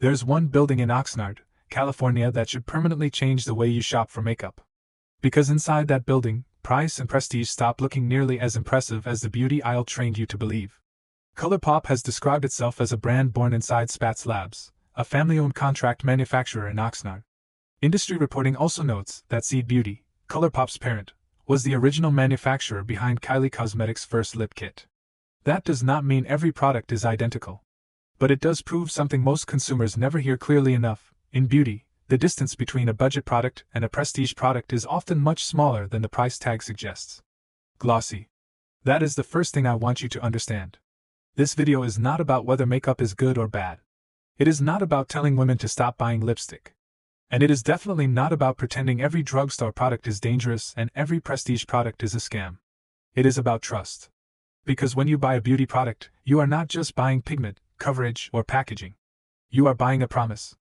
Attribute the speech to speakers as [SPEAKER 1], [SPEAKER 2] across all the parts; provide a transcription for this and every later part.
[SPEAKER 1] There's one building in Oxnard, California that should permanently change the way you shop for makeup. Because inside that building, price and prestige stop looking nearly as impressive as the beauty aisle trained you to believe. Colourpop has described itself as a brand born inside Spatz Labs, a family-owned contract manufacturer in Oxnard. Industry reporting also notes that Seed Beauty, Colourpop's parent, was the original manufacturer behind Kylie Cosmetics' first lip kit. That does not mean every product is identical. But it does prove something most consumers never hear clearly enough. In beauty, the distance between a budget product and a prestige product is often much smaller than the price tag suggests. Glossy. That is the first thing I want you to understand. This video is not about whether makeup is good or bad. It is not about telling women to stop buying lipstick. And it is definitely not about pretending every drugstore product is dangerous and every prestige product is a scam. It is about trust. Because when you buy a beauty product, you are not just buying pigment, coverage, or packaging. You are buying a promise.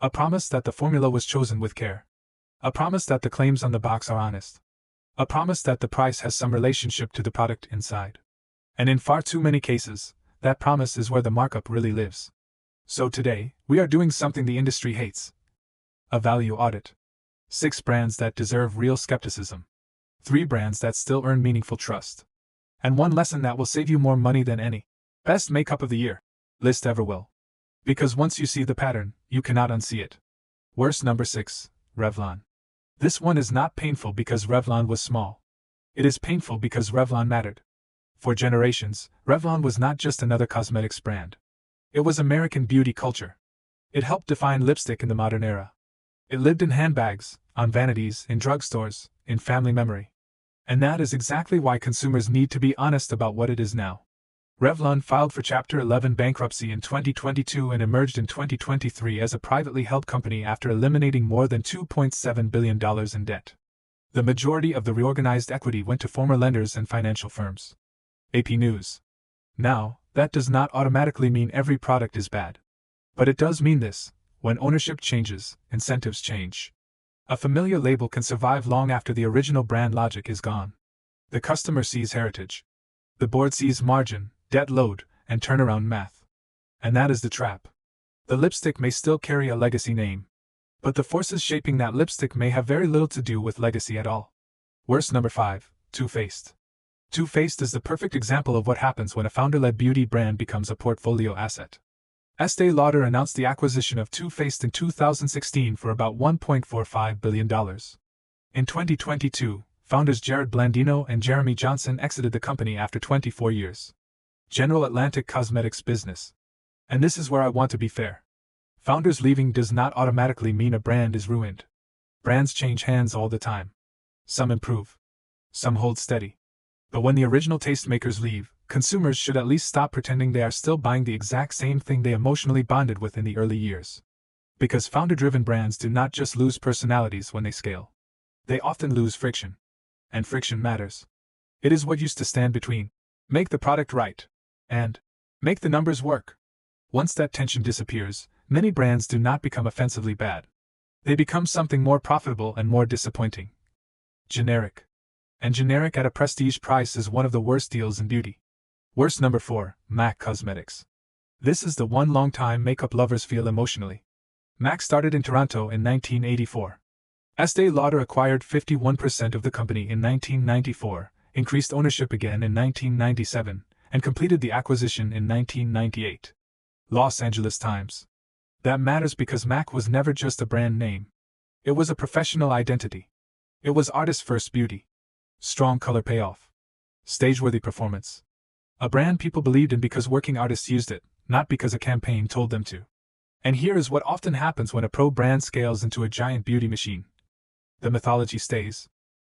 [SPEAKER 1] A promise that the formula was chosen with care. A promise that the claims on the box are honest. A promise that the price has some relationship to the product inside. And in far too many cases, that promise is where the markup really lives. So today, we are doing something the industry hates. A value audit. 6 brands that deserve real skepticism. 3 brands that still earn meaningful trust. And 1 lesson that will save you more money than any best makeup of the year list ever will. Because once you see the pattern, you cannot unsee it. Worst number 6, Revlon. This one is not painful because Revlon was small. It is painful because Revlon mattered. For generations, Revlon was not just another cosmetics brand. It was American beauty culture. It helped define lipstick in the modern era. It lived in handbags, on vanities, in drugstores, in family memory. And that is exactly why consumers need to be honest about what it is now. Revlon filed for Chapter 11 bankruptcy in 2022 and emerged in 2023 as a privately held company after eliminating more than $2.7 billion in debt. The majority of the reorganized equity went to former lenders and financial firms. AP News. Now, that does not automatically mean every product is bad. But it does mean this: when ownership changes, incentives change. A familiar label can survive long after the original brand logic is gone. The customer sees heritage. The board sees margin, debt load, and turnaround math. And that is the trap. The lipstick may still carry a legacy name. But the forces shaping that lipstick may have very little to do with legacy at all. Worst number 5, Too Faced. Too Faced is the perfect example of what happens when a founder-led beauty brand becomes a portfolio asset. Estée Lauder announced the acquisition of Too Faced in 2016 for about $1.45 billion. In 2022, founders Jared Blandino and Jeremy Johnson exited the company after 24 years. General Atlantic Cosmetics business. And this is where I want to be fair. Founders leaving does not automatically mean a brand is ruined. Brands change hands all the time. Some improve. Some hold steady. But when the original tastemakers leave, consumers should at least stop pretending they are still buying the exact same thing they emotionally bonded with in the early years. Because founder-driven brands do not just lose personalities when they scale. They often lose friction. And friction matters. It is what used to stand between make the product right and make the numbers work. Once that tension disappears, many brands do not become offensively bad. They become something more profitable and more disappointing. Generic. And generic at a prestige price is one of the worst deals in beauty. Worst number 4, MAC Cosmetics. This is the one long-time makeup lovers feel emotionally. MAC started in Toronto in 1984. Estée Lauder acquired 51% of the company in 1994, increased ownership again in 1997, and completed the acquisition in 1998. Los Angeles Times. That matters because MAC was never just a brand name. It was a professional identity. It was artist-first beauty. Strong color payoff. Stage-worthy performance. A brand people believed in because working artists used it, not because a campaign told them to. And here is what often happens when a pro brand scales into a giant beauty machine. The mythology stays.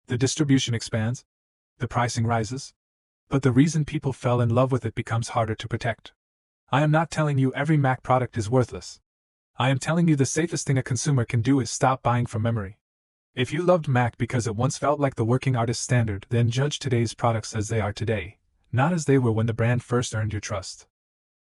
[SPEAKER 1] The distribution expands. The pricing rises. But the reason people fell in love with it becomes harder to protect. I am not telling you every MAC product is worthless. I am telling you the safest thing a consumer can do is stop buying from memory. If you loved MAC because it once felt like the working artist standard, then judge today's products as they are today, not as they were when the brand first earned your trust.